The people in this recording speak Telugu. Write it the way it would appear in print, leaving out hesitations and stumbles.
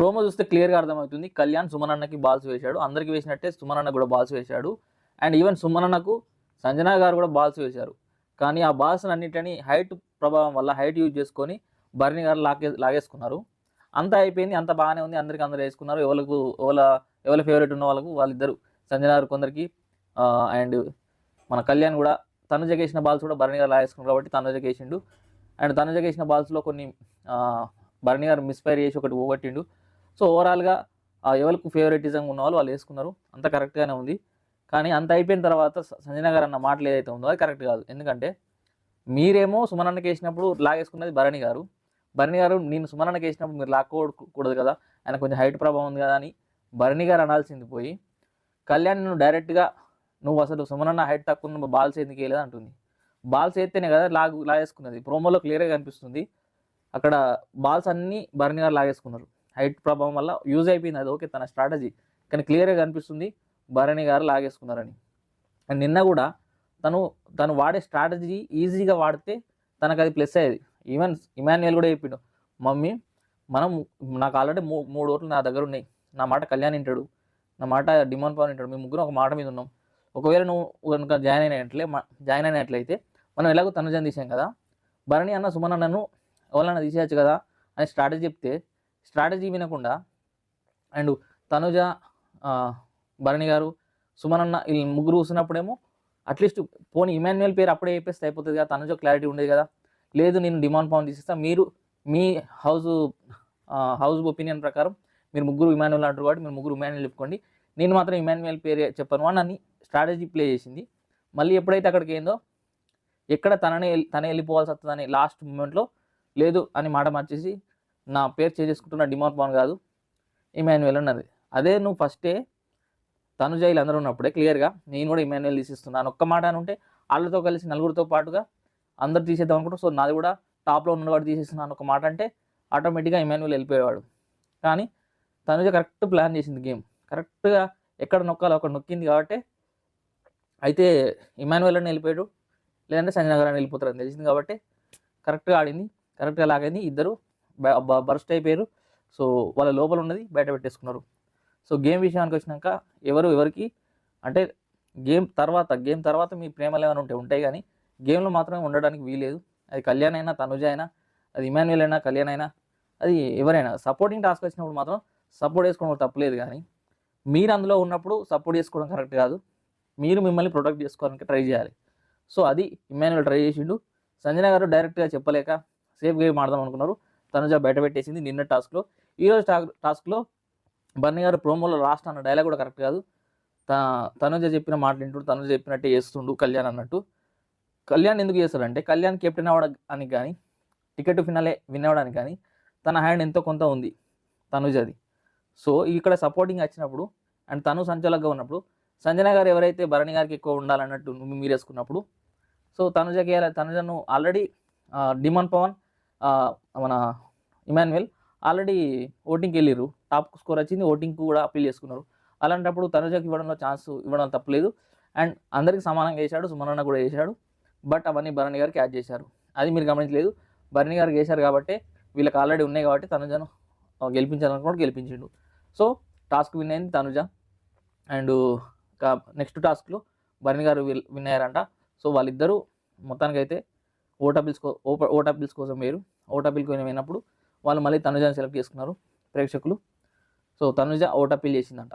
ప్రోమో చూస్తే క్లియర్‌గా అర్థమవుతుంది. కళ్యాణ్ సుమన్ అన్నకి బాల్స్ వేశాడు. అందరికి వేసినట్టే సుమన్ అన్నకి కూడా బాల్స్ వేశాడు. అండ్ ఈవెన్ సుమన్ అన్నకు సంజన గారు కూడా బాల్స్ వేశారు. కానీ ఆ బాల్స్ అన్నిటిని హైట్ ప్రభావం వల్ల హైట్ యూజ్ చేసుకొని భరణి గారు లాగేసుకున్నారు. అంతా అయిపోయింది. అంతా బాగానే ఉంది. అందరూ వేసుకున్నారు. ఎవరి ఫేవరెట్ ఉన్న వాళ్ళకు వాళ్ళిద్దరు సంజన గారు కొందరికి అండ్ మన కళ్యాణ్ కూడా తనుజకి వేసిన బాల్స్ కూడా భరణి గారు లాగేసుకున్నారు కాబట్టి తనుజకి వేసిండు. అండ్ తనుజకి వేసిన బాల్స్లో కొన్ని భరణి గారు మిస్ఫైర్ చేసి ఒకటి పోగొట్టిండు. సో ఓవరాల్గా ఎవరికి ఫేవరెటిజం ఉన్న వాళ్ళు వేసుకున్నారు. అంత కరెక్ట్గానే ఉంది. కానీ అంత అయిపోయిన తర్వాత సంజన గారు అన్న మాటలు ఏదైతే ఉందో అది కరెక్ట్ కాదు. ఎందుకంటే మీరేమో సుమన్ అన్నకి వేసినప్పుడు లాగేసుకున్నది భరణి గారు. భరణి గారు నేను సుమన్ అన్నకి వేసినప్పుడు మీరు లాక్కోకూడదు కదా, ఆయన కొంచెం హైట్ ప్రభావం ఉంది కదా అని భరణి గారు అనాల్సింది పోయి కళ్యాణ్ నువ్వు డైరెక్ట్గా నువ్వు అసలు సుమన్ అన్న హైట్ తక్కువ బాల్స్ ఎందుకు వేయలేదు అంటుంది. బాల్స్ వేస్తేనే కదా లాగేసుకున్నది. ప్రోమోలో క్లియర్గా కనిపిస్తుంది. అక్కడ బాల్స్ అన్నీ భరణి గారు లాగేసుకున్నారు. హైట్ ప్రభావం వల్ల యూజ్ అయిపోయింది. అది ఓకే తన స్ట్రాటజీ. కానీ క్లియర్గా కనిపిస్తుంది భరణి గారు లాగేసుకున్నారని. అండ్ నిన్న కూడా తను వాడే స్ట్రాటజీ ఈజీగా వాడితే తనకు అది ప్లస్ అయ్యేది. ఈవెన్ ఇమాన్యుయల్ కూడా చెప్పిండు, మమ్మీ నాకు ఆల్రెడీ 3 ఓట్లు నా దగ్గర ఉన్నాయి. నా మాట కళ్యాణ్ వింటాడు, నా మాట డిమాండ్ పవన్ వింటాడు. మేము ముగ్గురు ఒక మాట మీద ఉన్నాం. ఒకవేళ నువ్వు కనుక జాయిన్ అయినట్లయితే మనం ఎలాగో తనుజని తీసాం కదా, భరణి అన్న సుమన్ అన్నను ఎవరన్నా తీసేయచ్చు కదా అని స్ట్రాటజీ చెప్తే స్ట్రాటజీ వినకుండా అండ్ తనుజ భరణి గారు సుమన్ అన్న వీళ్ళు ముగ్గురు కూర్చున్నప్పుడేమో అట్లీస్ట్ పోనీ ఇమాన్యుయల్ పేరు అప్పుడే చెప్పేస్తే అయిపోతుంది కదా, తనుజ క్లారిటీ ఉండేది కదా. లేదు నేను డిమాండ్ పవన్ తీసేస్తా, మీరు మీ హౌస్ ఒపీనియన్ ప్రకారం మీరు ముగ్గురు ఇమాన్యుయల్ అంటారు కాబట్టి మీరు ముగ్గురు ఇమాన్యుయల్ చెప్పుకోండి, నేను మాత్రం ఇమాన్యుయల్ పేరు చెప్పను అని స్ట్రాటజీ ప్లే చేసింది. మళ్ళీ ఎప్పుడైతే అక్కడికి ఏందో ఎక్కడ తనే వెళ్ళిపోవాల్సి వస్తుందని లాస్ట్ మూమెంట్లో లేదు అని మాట మార్చేసి నా పేరు చేసుకుంటున్న డిమాండ్ పవన్ కాదు ఇమాన్యుయల్ అన్నది. అదే నువ్వు ఫస్టే తనుజ వీళ్ళందరూ ఉన్నప్పుడే క్లియర్గా నేను కూడా ఇమాన్యుయల్ తీసిస్తున్నాను ఒక్క మాట అని ఉంటే వాళ్ళతో కలిసి నలుగురితో పాటుగా అందరు తీసేద్దాం అనుకుంటారు. సో నాది కూడా టాప్లో ఉన్నవాడు తీసేస్తున్నాను ఒక మాట అంటే ఆటోమేటిక్గా ఇమాన్యుయల్ వెళ్ళిపోయేవాడు. కానీ తనుజ కరెక్ట్ ప్లాన్ చేసింది గేమ్. కరెక్ట్గా ఎక్కడ నొక్కాలో అక్కడ నొక్కింది కాబట్టి అయితే ఇమాన్యుయల్ అని వెళ్ళిపోయాడు, లేదంటే సంజన గారు అని వెళ్ళిపోతారని తెలిసింది కాబట్టి కరెక్ట్గా ఆడింది, కరెక్ట్గా లాగైంది. ఇద్దరు బర్స్ట్ అయిపోయారు. సో వాళ్ళ లోపల ఉన్నది బయట పెట్టేసుకున్నారు. సో గేమ్ విషయానికి వచ్చినాక ఎవరికి అంటే గేమ్ తర్వాత మీ ప్రేమలు ఏమైనా ఉంటాయి కానీ గేమ్లో మాత్రమే ఉండడానికి వీలేదు. అది కళ్యాణ్ అయినా తనుజ అయినా అది ఇమాన్యుయల్ అయినా కళ్యాణ్ అయినా అది ఎవరైనా సపోర్టింగ్ టాస్క్ వచ్చినప్పుడు మాత్రం సపోర్ట్ చేసుకోవడం తప్పలేదు. కానీ మీరు అందులో ఉన్నప్పుడు సపోర్ట్ చేసుకోవడం కరెక్ట్ కాదు. మీరు మిమ్మల్ని ప్రొటెక్ట్ చేసుకోవడానికి ట్రై చేయాలి. సో అది ఇమాన్యుయల్ ట్రై చేసిండు. సంజన గారు డైరెక్ట్గా చెప్పలేక సేఫ్ గేమ్ ఆడదాం అనుకున్నారు. తనుజ బయట పెట్టేసింది నిన్న టాస్క్లో. ఈరోజు టాస్క్లో బన్నీ గారు ప్రోమోలో లాస్ట్ అన్న డైలాగ్ కూడా కరెక్ట్ కాదు. తనుజ చెప్పిన మాటలు వింటుండు, తనుజ చెప్పినట్టే చేస్తుండు కళ్యాణ్ అన్నట్టు. కళ్యాణ్ ఎందుకు చేస్తాడంటే కళ్యాణ్ కెప్టెన్ అవ్వడానికి కానీ టికెట్ ఫినాలే విన్ అవ్వడానికి కానీ తన హ్యాండ్ ఎంతో కొంత ఉంది తనుజది. సో ఇక్కడ సపోర్టింగ్ వచ్చినప్పుడు అండ్ తను సంచలకంగా ఉన్నప్పుడు సంజన గారు ఎవరైతే భరణి గారికి ఎక్కువ ఉండాలన్నట్టు మీరు వేసుకున్నప్పుడు సో తనుజను ఆల్రెడీ డిమాండ్ పవన్ మన ఇమాన్యుయల్ ఆల్రెడీ ఓటింగ్కి వెళ్ళిర్రు. టాప్ స్కోర్ వచ్చింది, ఓటింగ్కి కూడా అప్పీల్ చేసుకున్నారు. అలాంటప్పుడు తనుజకి ఛాన్స్ ఇవ్వడం తప్పలేదు. అండ్ అందరికీ సమానంగా వేశాడు, సుమనన్న కూడా వేశాడు. బట్ అవన్నీ భరణి గారికి యాడ్ చేశారు. అది మీరు గమనించలేదు. భరణి గారికి వేశారు కాబట్టి వీళ్ళకి ఆల్రెడీ ఉన్నాయి కాబట్టి తనుజను గెలిపించాలనుకున్నాడు, గెలిపించిండు. సో టాస్క్ విన్ అయింది తనుజ. అండ్ నెక్స్ట్ టాస్క్లో భరణి గారు విన్ అయ్యారంట. సో వాళ్ళిద్దరూ మొత్తానికైతే ఓటాపిల్స్ కోసం వేరు. ఓటాపిల్కి పోయినప్పుడు వాళ్ళు మళ్ళీ తనుజని సెలెక్ట్ చేసుకున్నారు ప్రేక్షకులు. సో తనుజ ఓటాపిల్ చేసిందంట.